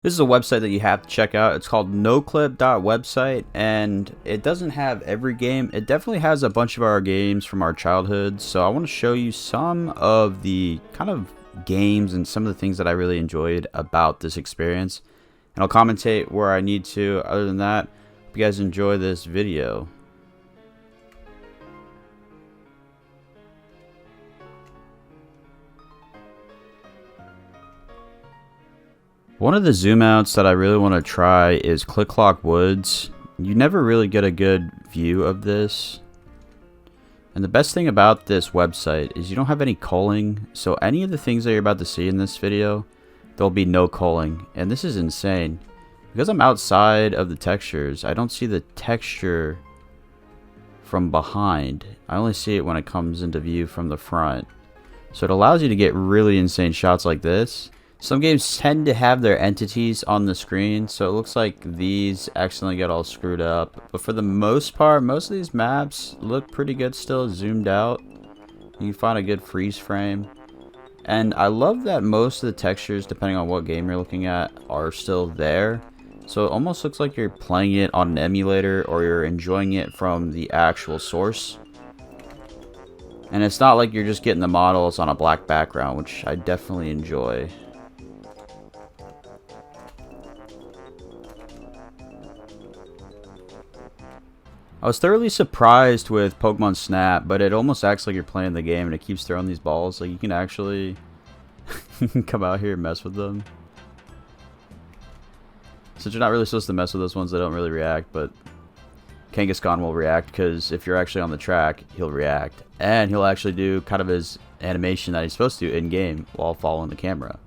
This is a website that you have to check out. It's called Noclip.website, and it doesn't have every game. It definitely has a bunch of our games from our childhood. So I want to show you some of the kind of games and some of the things that I really enjoyed about this experience. And I'll commentate where I need to. Other than that, hope you guys enjoy this video. One of the zoom outs that I really want to try is Click Clock Woods. You never really get a good view of this. And the best thing about this website is you don't have any culling. So any of the things that you're about to see in this video, there'll be no culling. And this is insane. Because I'm outside of the textures, I don't see the texture from behind. I only see it when it comes into view from the front. So it allows you to get really insane shots like this. Some games tend to have their entities on the screen, so it looks like these accidentally get all screwed up. But for the most part, most of these maps look pretty good still, zoomed out. You can find a good freeze frame. And I love that most of the textures, depending on what game you're looking at, are still there. So it almost looks like you're playing it on an emulator or you're enjoying it from the actual source. And it's not like you're just getting the models on a black background, which I definitely enjoy. I was thoroughly surprised with Pokemon Snap, but it almost acts like you're playing the game and it keeps throwing these balls. Like you can actually come out here and mess with them. Since you're not really supposed to mess with those ones, they don't really react, but Kangaskhan will react because if you're actually on the track, he'll react. And he'll actually do kind of his animation that he's supposed to in-game while following the camera.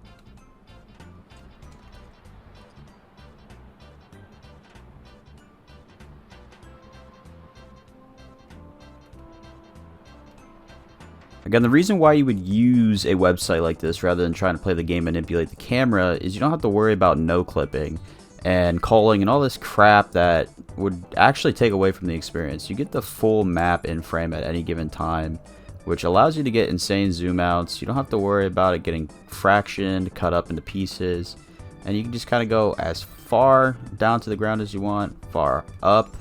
Again, the reason why you would use a website like this rather than trying to play the game and manipulate the camera is you don't have to worry about no clipping and culling and all this crap that would actually take away from the experience. You get the full map in frame at any given time, which allows you to get insane zoom outs. You don't have to worry about it getting fractioned, cut up into pieces, and you can just kind of go as far down to the ground as you want, far up.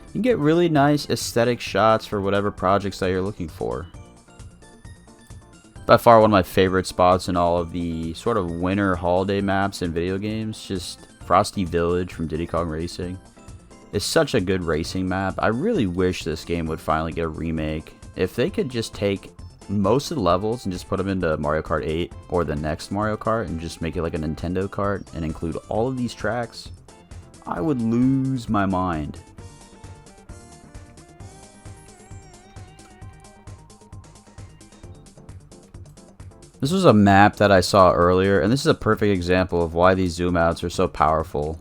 You can get really nice aesthetic shots for whatever projects that you're looking for. By far one of my favorite spots in all of the sort of winter holiday maps in video games, just Frosty Village from Diddy Kong Racing. It's such a good racing map. I really wish this game would finally get a remake. If they could just take most of the levels and just put them into Mario Kart 8 or the next Mario Kart and just make it like a Nintendo Kart and include all of these tracks, I would lose my mind. This was a map that I saw earlier, and this is a perfect example of why these zoom outs are so powerful.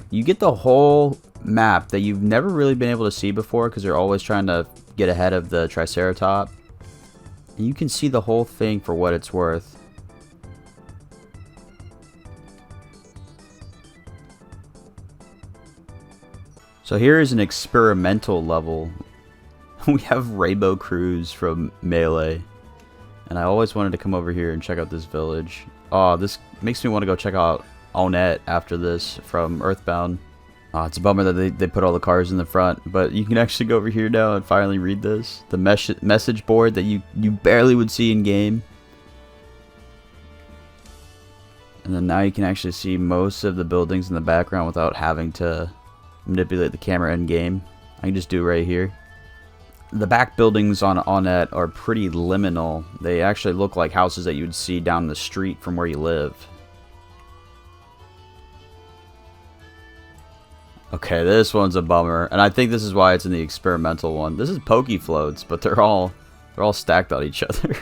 You get the whole map that you've never really been able to see before because you're always trying to get ahead of the Triceratop. And you can see the whole thing for what it's worth. So here is an experimental level. We have Rainbow Cruise from Melee. And I always wanted to come over here and check out this village. Oh, this makes me want to go check out Onet after this from Earthbound. Oh, it's a bummer that they put all the cars in the front, but you can actually go over here now and finally read this. The message board that you barely would see in game. And then now you can actually see most of the buildings in the background without having to manipulate the camera in game. I can just do it right here. The back buildings on Onet are pretty liminal. They actually look like houses that you would see down the street from where you live. Okay, this one's a bummer, and I think this is why it's in the experimental one. This is Poke Floats, but they're all stacked on each other.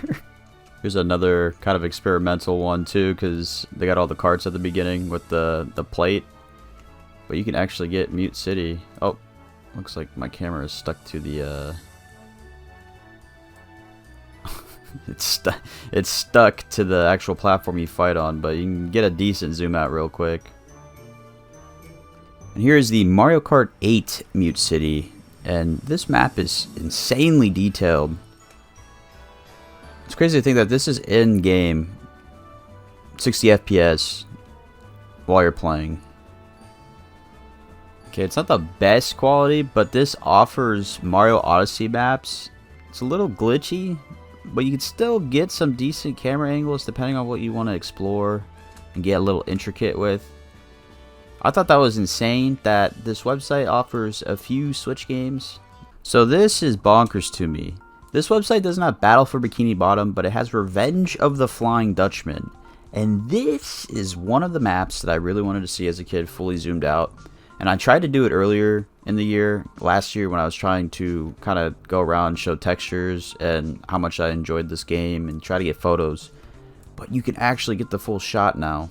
Here's another kind of experimental one too, because they got all the carts at the beginning with the plate. But you can actually get Mute City. Oh, looks like my camera is stuck to the it's stuck to the actual platform you fight on, but you can get a decent zoom out real quick. And here is the Mario Kart 8 Mute City, and this map is insanely detailed. It's crazy to think that this is in game 60 FPS while you're playing. Okay, it's not the best quality, but this offers Mario Odyssey maps. It's a little glitchy, but you can still get some decent camera angles depending on what you want to explore and get a little intricate with. I thought that was insane that this website offers a few Switch games. So this is bonkers to me. This website does not battle for Bikini Bottom, but it has Revenge of the Flying Dutchman. And this is one of the maps that I really wanted to see as a kid fully zoomed out. And I tried to do it earlier in the year, last year, when I was trying to kind of go around and show textures and how much I enjoyed this game and try to get photos. But you can actually get the full shot now.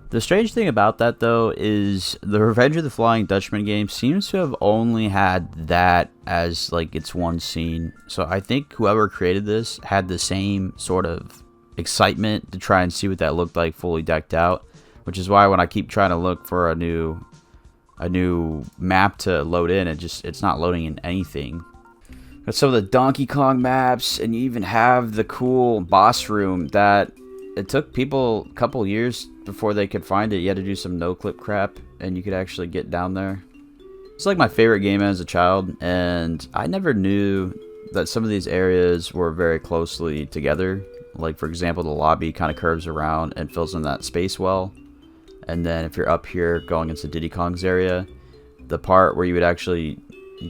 The strange thing about that, though, is the Revenge of the Flying Dutchman game seems to have only had that as, like, its one scene. So I think whoever created this had the same sort of excitement to try and see what that looked like fully decked out. Which is why when I keep trying to look for a new map to load in, it's not loading in anything. Got some of the Donkey Kong maps, and you even have the cool boss room that it took people a couple years before they could find it. You had to do some Noclip crap, and you could actually get down there. It's like my favorite game as a child, and I never knew that some of these areas were very closely together. Like, for example, the lobby kind of curves around and fills in that space well. And then if you're up here going into Diddy Kong's area, the part where you would actually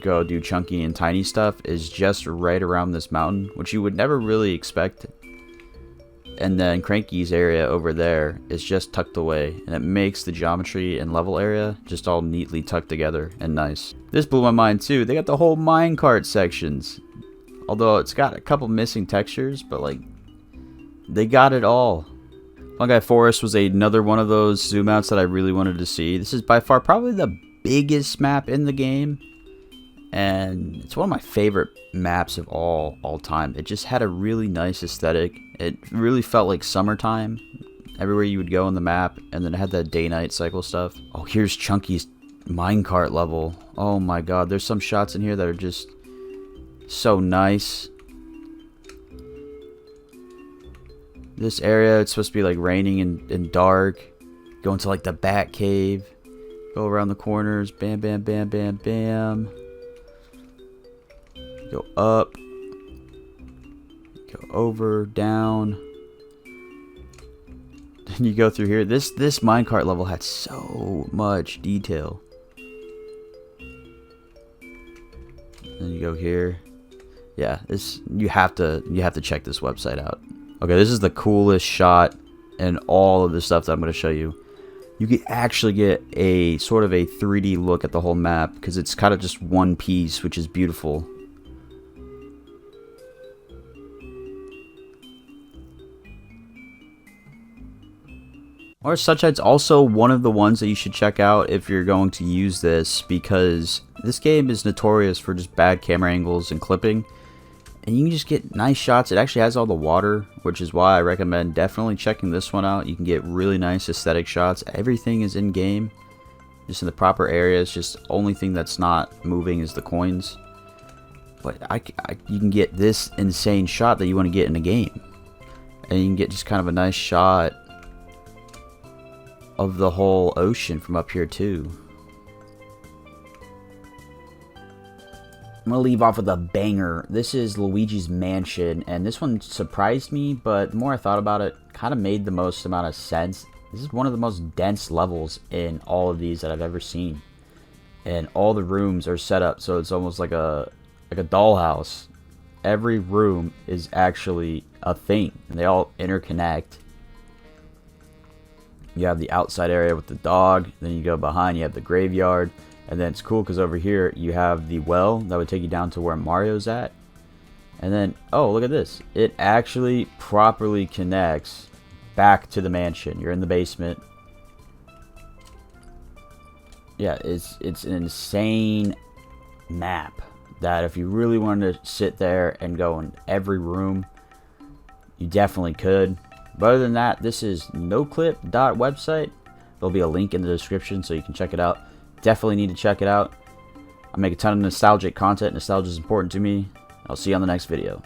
go do chunky and tiny stuff is just right around this mountain, which you would never really expect. And then Cranky's area over there is just tucked away, and it makes the geometry and level area just all neatly tucked together and nice. This blew my mind too. They got the whole minecart sections. Although it's got a couple missing textures, but like, they got it all. Fungi Forest was another one of those zoom outs that I really wanted to see. This is by far probably the biggest map in the game, and it's one of my favorite maps of all time. It just had a really nice aesthetic. It really felt like summertime everywhere you would go on the map, and then it had that day-night cycle stuff. Oh, here's Chunky's minecart level. Oh my god, there's some shots in here that are just so nice. This area, it's supposed to be like raining and dark. Go into like the bat cave. Go around the corners. Bam, bam, bam, bam, bam. Go up. Go over, down. Then you go through here. This minecart level had so much detail. Then you go here. Yeah, this you have to check this website out. Okay, this is the coolest shot in all of the stuff that I'm going to show you. You can actually get a sort of a 3D look at the whole map because it's kind of just one piece, which is beautiful. Or Sunshine also one of the ones that you should check out if you're going to use this, because this game is notorious for just bad camera angles and clipping. And you can just get nice shots. It actually has all the water, which is why I recommend definitely checking this one out. You can get really nice aesthetic shots. Everything is in game, just in the proper areas. Just the only thing that's not moving is the coins. But you can get this insane shot that you want to get in a game, and you can get just kind of a nice shot of the whole ocean from up here too. I'm going to leave off with a banger. This is Luigi's Mansion, and this one surprised me, but the more I thought about it, kind of made the most amount of sense. This is one of the most dense levels in all of these that I've ever seen. And all the rooms are set up so it's almost like a dollhouse. Every room is actually a thing, and they all interconnect. You have the outside area with the dog, then you go behind, you have the graveyard. And then it's cool because over here you have the well that would take you down to where Mario's at. And then, oh, look at this. It actually properly connects back to the mansion. You're in the basement. Yeah, it's an insane map that if you really wanted to sit there and go in every room, you definitely could. But other than that, this is noclip.website. There'll be a link in the description so you can check it out. Definitely need to check it out. I make a ton of nostalgic content. Nostalgia is important to me. I'll see you on the next video.